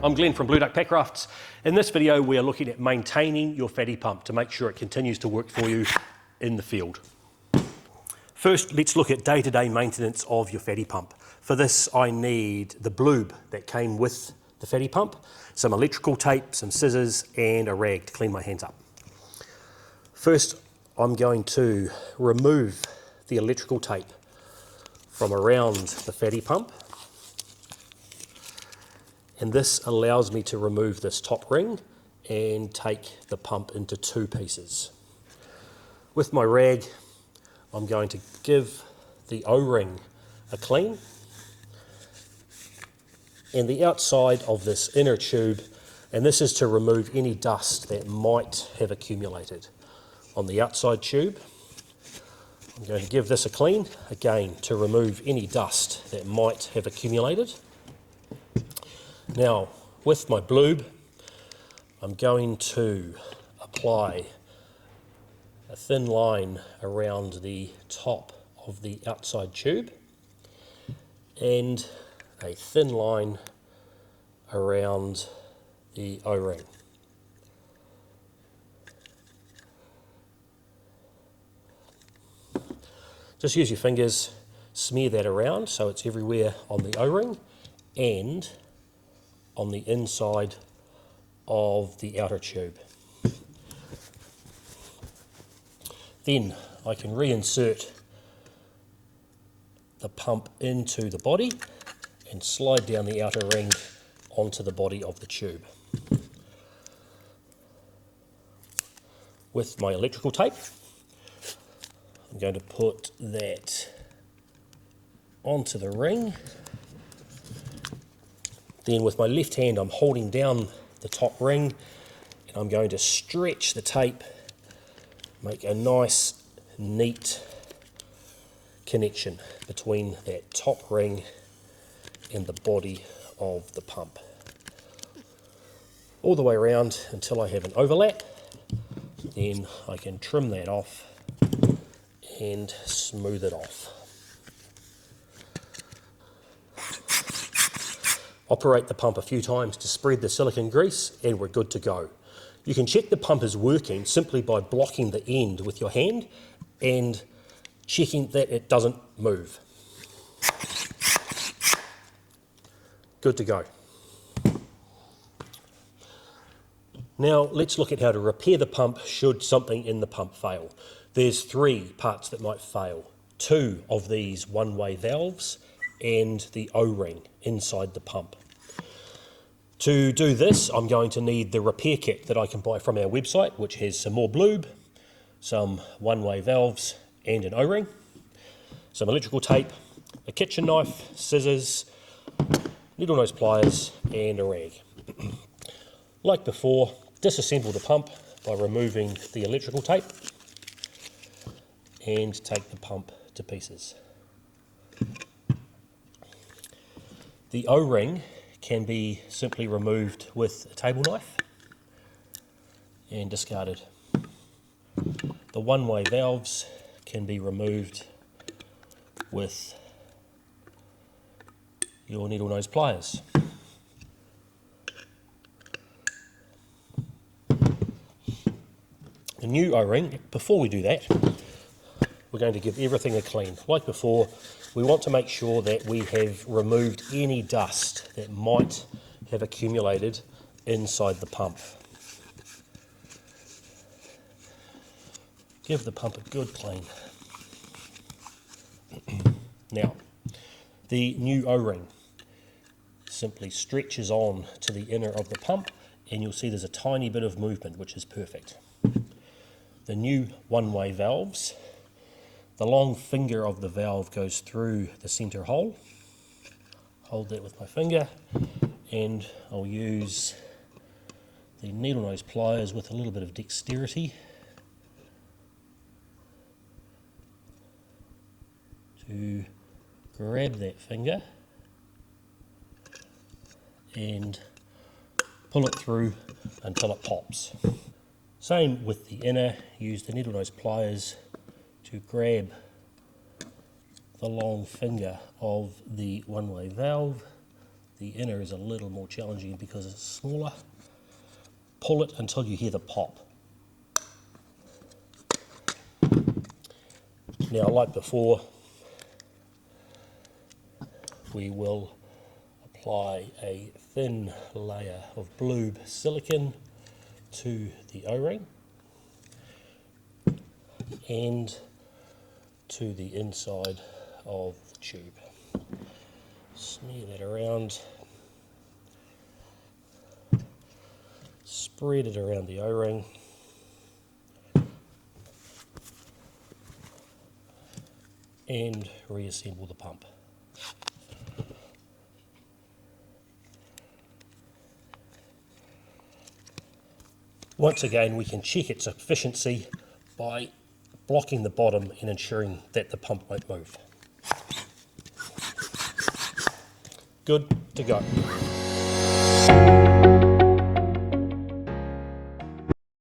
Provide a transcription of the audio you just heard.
I'm Glenn from Blue Duck Pack Rafts. In this video we are looking at maintaining your fatty pump to make sure it continues to work for you in the field. First, let's look at day-to-day maintenance of your fatty pump. For this I need the bloob that came with the fatty pump, some electrical tape, some scissors and a rag to clean my hands up. First I'm going to remove the electrical tape from around the fatty pump, and this allows me to remove this top ring and take the pump into two pieces. With my rag I'm going to give the O-ring a clean, and the outside of this inner tube, and this is to remove any dust that might have accumulated on the outside tube. I'm going to give this a clean, again to remove any dust that might have accumulated. Now with my bloob I'm going to apply a thin line around the top of the outside tube and a thin line around the O-ring. Just use your fingers, smear that around so it's everywhere on the O-ring and on the inside of the outer tube. Then I can reinsert the pump into the body and slide down the outer ring onto the body of the tube. With my electrical tape, I'm going to put that onto the ring. Then with my left hand I'm holding down the top ring and I'm going to stretch the tape, make a nice neat connection between that top ring and the body of the pump. All the way around until I have an overlap, then I can trim that off and smooth it off. Operate the pump a few times to spread the silicone grease and we're good to go. You can check the pump is working simply by blocking the end with your hand and checking that it doesn't move. Good to go. Now let's look at how to repair the pump should something in the pump fail. There's three parts that might fail. Two of these one-way valves and the O-ring inside the pump. To do this I'm going to need the repair kit that I can buy from our website, which has some more bloob, some one-way valves and an O-ring, some electrical tape, a kitchen knife, scissors, needle nose pliers and a rag. Like before, disassemble the pump by removing the electrical tape and take the pump to pieces. The O-ring can be simply removed with a table knife and discarded. The one-way valves can be removed with your needle nose pliers. The new O-ring, before we do that, we're going to give everything a clean. Like before, we want to make sure that we have removed any dust that might have accumulated inside the pump. Give the pump a good clean. Now, the new O-ring simply stretches on to the inner of the pump and you'll see there's a tiny bit of movement, which is perfect. The new one-way valves, the long finger of the valve goes through the center hole. Hold that with my finger and I'll use the needle nose pliers with a little bit of dexterity to grab that finger and pull it through until it pops. Same with the inner, use the needle nose pliers to grab the long finger of the one-way valve The inner is a little more challenging because it's smaller. Pull it until you hear the pop. Now, like before, we will apply a thin layer of Bloob silicone to the O-ring and to the inside of the tube. Smear that around, spread it around the O-ring, and reassemble the pump. Once again, we can check its efficiency by blocking the bottom and ensuring that the pump won't move. Good to go.